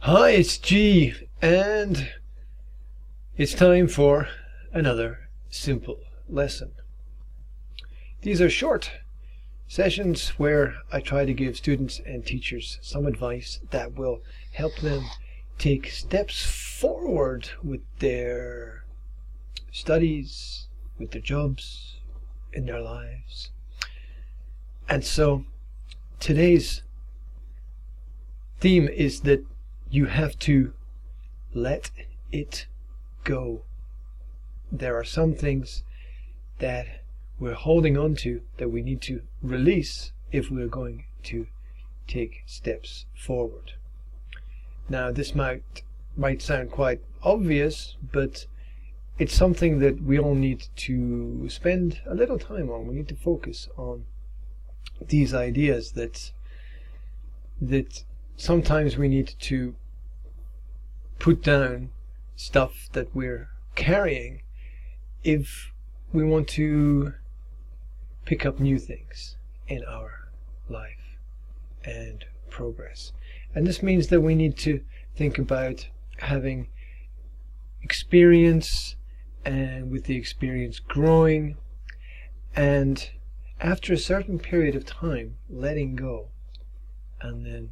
Hi, it's G, and it's time for another simple lesson. These are short sessions where I try to give students and teachers some advice that will help them take steps forward with their studies, with their jobs, in their lives. And so today's theme is that you have to let it go. There are some things that we're holding on to that we need to release if we're going to take steps forward. Now, this might sound quite obvious, but it's something that we all need to spend a little time on. We need to focus on these ideas that sometimes we need to put down stuff that we're carrying if we want to pick up new things in our life and progress. And this means that we need to think about having experience, and with the experience growing, and after a certain period of time letting go, and then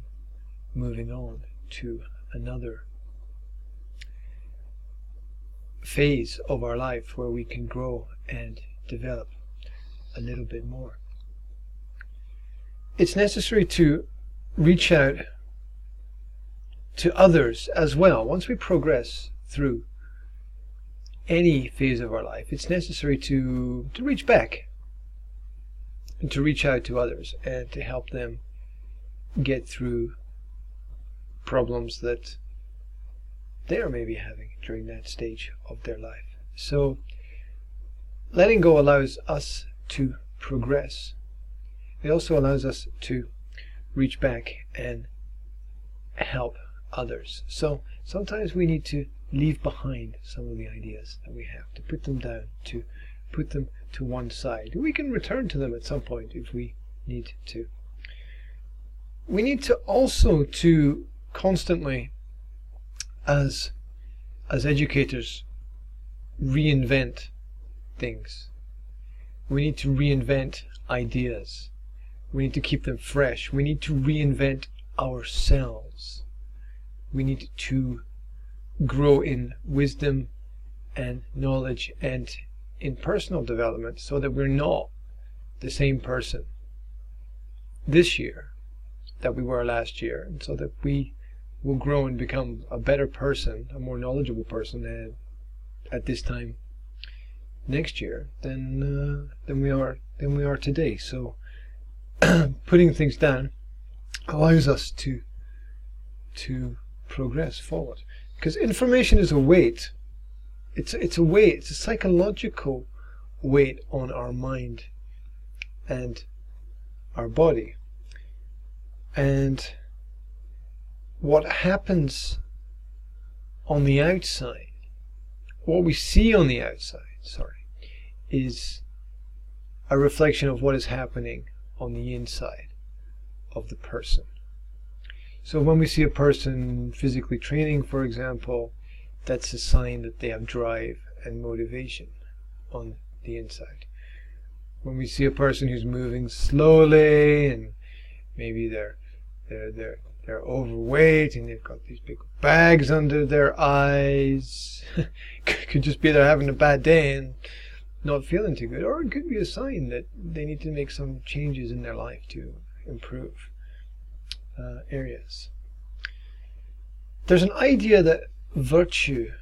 moving on to another phase of our life where we can grow and develop a little bit more. It's necessary to reach out to others as well. Once we progress through any phase of our life, it's necessary to reach back and to reach out to others and to help them get through problems that they are maybe having during that stage of their life. So letting go allows us to progress. It also allows us to reach back and help others. So sometimes we need to leave behind some of the ideas that we have, to put them down, to put them to one side. We can return to them at some point if we need to. We need to also to constantly, as educators, reinvent things. We need to reinvent ideas. We need to keep them fresh. We need to reinvent ourselves. We need to grow in wisdom and knowledge and in personal development so that we're not the same person this year that we were last year, and so that we will grow and become a better person, a more knowledgeable person at this time next year than we are today. So putting things down allows us to progress forward, because information is a weight. It's a weight. It's a psychological weight on our mind and our body. And what happens on the outside, what we see on the outside, is a reflection of what is happening on the inside of the person. So when we see a person physically training, for example, that's a sign that they have drive and motivation on the inside. When we see a person who's moving slowly and maybe they're overweight and they've got these big bags under their eyes, could just be they're having a bad day and not feeling too good, or it could be a sign that they need to make some changes in their life to improve areas. There's an idea that virtue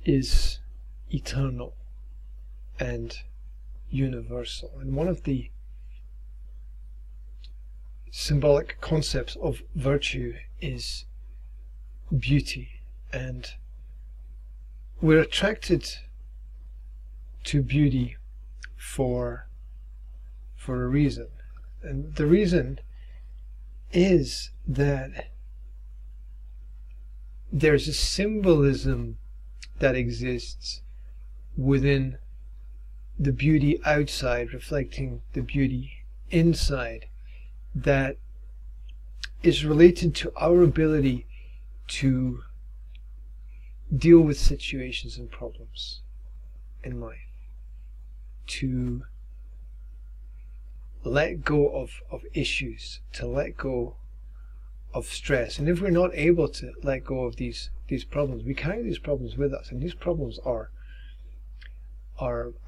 is eternal and universal, and one of the symbolic concepts of virtue is beauty, and we're attracted to beauty for a reason, and the reason is that there's a symbolism that exists within the beauty outside, reflecting the beauty inside, that is related to our ability to deal with situations and problems in life, to let go of issues, to let go of stress. And if we're not able to let go of these problems, we carry these problems with us, and these problems are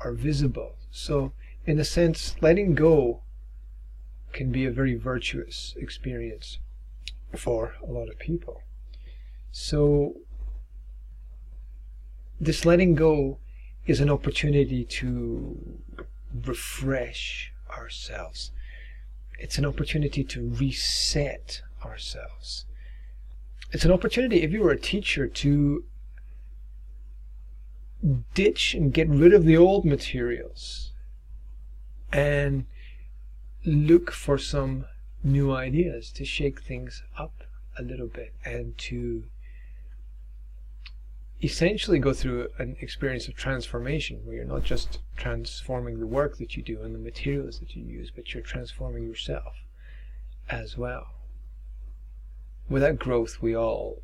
visible. So in a sense, letting go can be a very virtuous experience for a lot of people. So this letting go is an opportunity to refresh ourselves. It's an opportunity to reset ourselves. It's an opportunity, if you were a teacher, to ditch and get rid of the old materials and look for some new ideas, to shake things up a little bit, and to essentially go through an experience of transformation, where you're not just transforming the work that you do and the materials that you use, but you're transforming yourself as well. Without growth, we all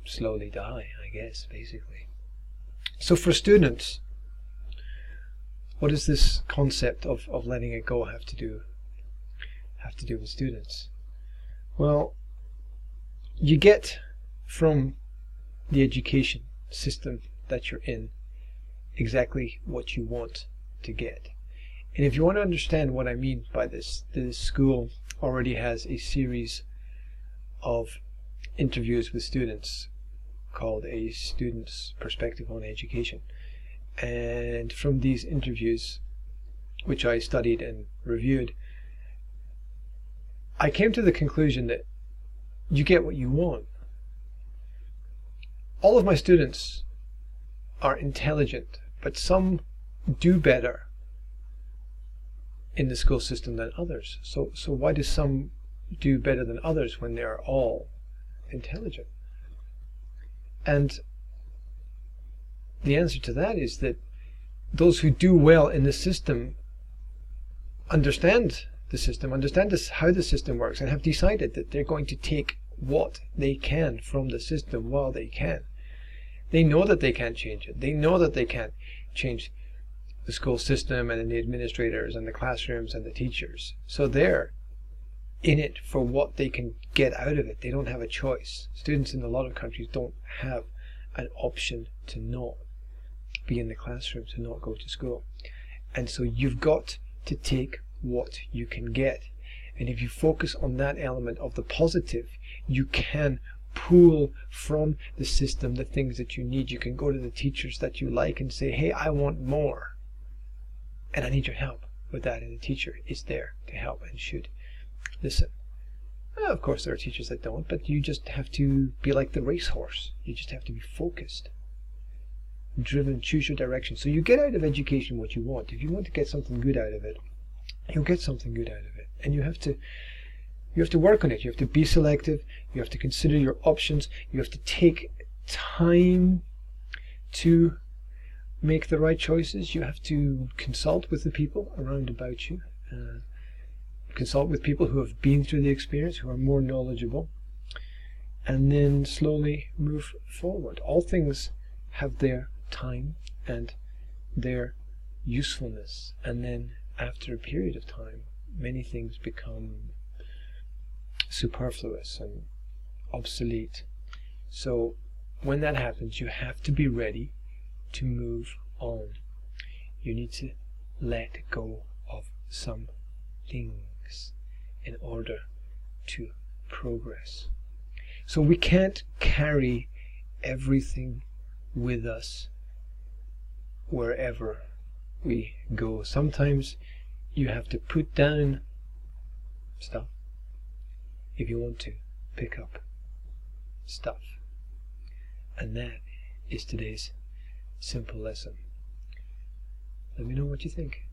slowly die, I guess, basically. So for students, what does this concept of letting it go have to do with students? Well, you get from the education system that you're in exactly what you want to get. And if you want to understand what I mean by this, the school already has a series of interviews with students called A Student's Perspective on Education. And from these interviews, which I studied and reviewed, I came to the conclusion that you get what you want. All of my students are intelligent, but some do better in the school system than others. So why do some do better than others when they're all intelligent? And the answer to that is that those who do well in the system understand the system, understand how the system works, and have decided that they're going to take what they can from the system while they can. They know that they can't change it. They know that they can't change the school system and the administrators and the classrooms and the teachers. So they're in it for what they can get out of it. They don't have a choice. Students in a lot of countries don't have an option to not be in the classroom, to not go to school. And so you've got to take what you can get. And if you focus on that element of the positive, you can pull from the system the things that you need. You can go to the teachers that you like and say, hey, I want more, and I need your help with that. And the teacher is there to help and should listen. Of course, there are teachers that don't, but you just have to be like the racehorse. You just have to be focused, driven, choose your direction. So you get out of education what you want. If you want to get something good out of it, you'll get something good out of it. And you have to work on it. You have to be selective. You have to consider your options. You have to take time to make the right choices. You have to consult with the people around about you. Consult with people who have been through the experience, who are more knowledgeable, and then slowly move forward. All things have their time and their usefulness, and then after a period of time, many things become superfluous and obsolete. So when that happens, you have to be ready to move on. You need to let go of some things in order to progress. So we can't carry everything with us wherever we go. Sometimes you have to put down stuff if you want to pick up stuff. And that is today's simple lesson. Let me know what you think.